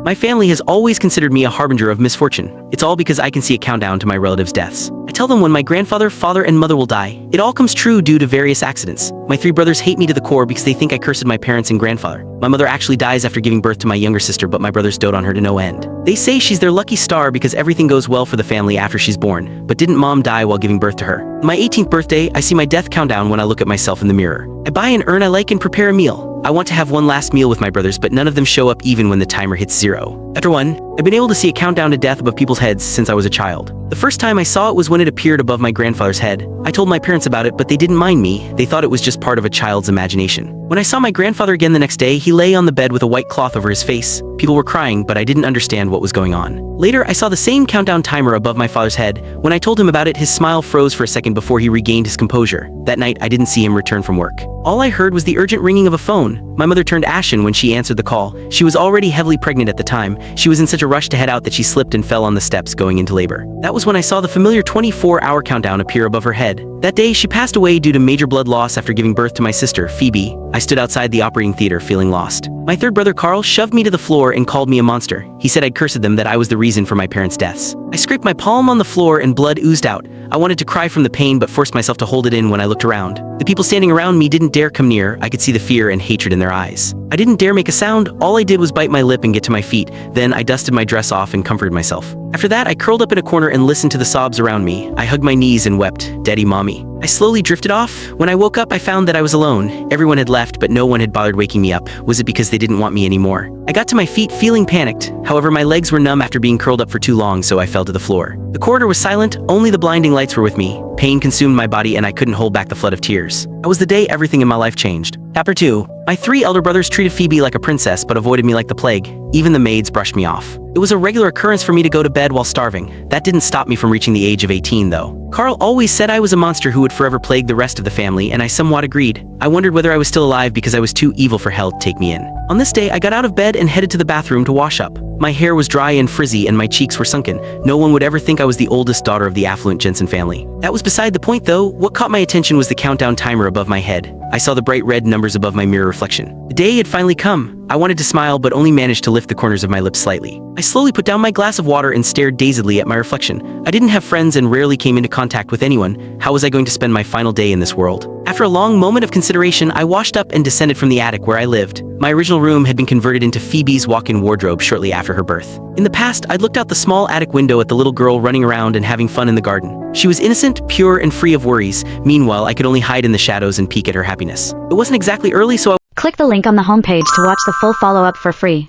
My family has always considered me a harbinger of misfortune. It's all because I can see a countdown to my relatives' deaths. I tell them when my grandfather, father, and mother will die. It all comes true due to various accidents. My 3 brothers hate me to the core because they think I cursed my parents and grandfather. My mother actually dies after giving birth to my younger sister, but my brothers dote on her to no end. They say she's their lucky star because everything goes well for the family after she's born. But didn't mom die while giving birth to her? On my 18th birthday, I see my death countdown when I look at myself in the mirror. I buy an urn I like and prepare a meal. I want to have one last meal with my brothers, but none of them show up even when the timer hits 0. After 1, I've been able to see a countdown to death above people's heads since I was a child. The first time I saw it was when it appeared above my grandfather's head. I told my parents about it, but they didn't mind me. They thought it was just part of a child's imagination. When I saw my grandfather again the next day, he lay on the bed with a white cloth over his face. People were crying, but I didn't understand what was going on. Later, I saw the same countdown timer above my father's head. When I told him about it, his smile froze for a second before he regained his composure. That night, I didn't see him return from work. All I heard was the urgent ringing of a phone. My mother turned ashen when she answered the call. She was already heavily pregnant at the time. She was in such a rush to head out that she slipped and fell on the steps going into labor. That was when I saw the familiar 24-hour countdown appear above her head. That day, she passed away due to major blood loss after giving birth to my sister, Phoebe. I stood outside the operating theater feeling lost. My 3rd brother, Carl, shoved me to the floor and called me a monster. He said I'd cursed them, that I was the reason for my parents' deaths. I scraped my palm on the floor and blood oozed out. I wanted to cry from the pain but forced myself to hold it in when I looked around. The people standing around me didn't dare come near. I could see the fear and hatred in their eyes. I didn't dare make a sound. All I did was bite my lip and get to my feet. Then I dusted my dress off and comforted myself. After that, I curled up in a corner and listened to the sobs around me. I hugged my knees and wept, "Daddy, Mommy." I slowly drifted off. When I woke up, I found that I was alone. Everyone had left, but no one had bothered waking me up. Was it because they didn't want me anymore? I got to my feet feeling panicked. However, my legs were numb after being curled up for too long, so I fell to the floor. The corridor was silent. Only the blinding lights were with me. Pain consumed my body and I couldn't hold back the flood of tears. That was the day everything in my life changed. Chapter 2. My 3 elder brothers treated Phoebe like a princess but avoided me like the plague. Even the maids brushed me off. It was a regular occurrence for me to go to bed while starving. That didn't stop me from reaching the age of 18 though. Carl always said I was a monster who would forever plague the rest of the family, and I somewhat agreed. I wondered whether I was still alive because I was too evil for hell to take me in. On this day, I got out of bed and headed to the bathroom to wash up. My hair was dry and frizzy and my cheeks were sunken. No one would ever think I was the oldest daughter of the affluent Jensen family. That was beside the point though. What caught my attention was the countdown timer above my head. I saw the bright red numbers above my mirror reflection. The day had finally come. I wanted to smile but only managed to lift the corners of my lips slightly. I slowly put down my glass of water and stared dazedly at my reflection. I didn't have friends and rarely came into contact with anyone. How was I going to spend my final day in this world? After a long moment of consideration, I washed up and descended from the attic where I lived. My original room had been converted into Phoebe's walk-in wardrobe shortly after her birth. In the past, I'd looked out the small attic window at the little girl running around and having fun in the garden. She was innocent, pure, and free of worries. Meanwhile, I could only hide in the shadows and peek at her happiness. It wasn't exactly early, so Click the link on the homepage to watch the full follow-up for free.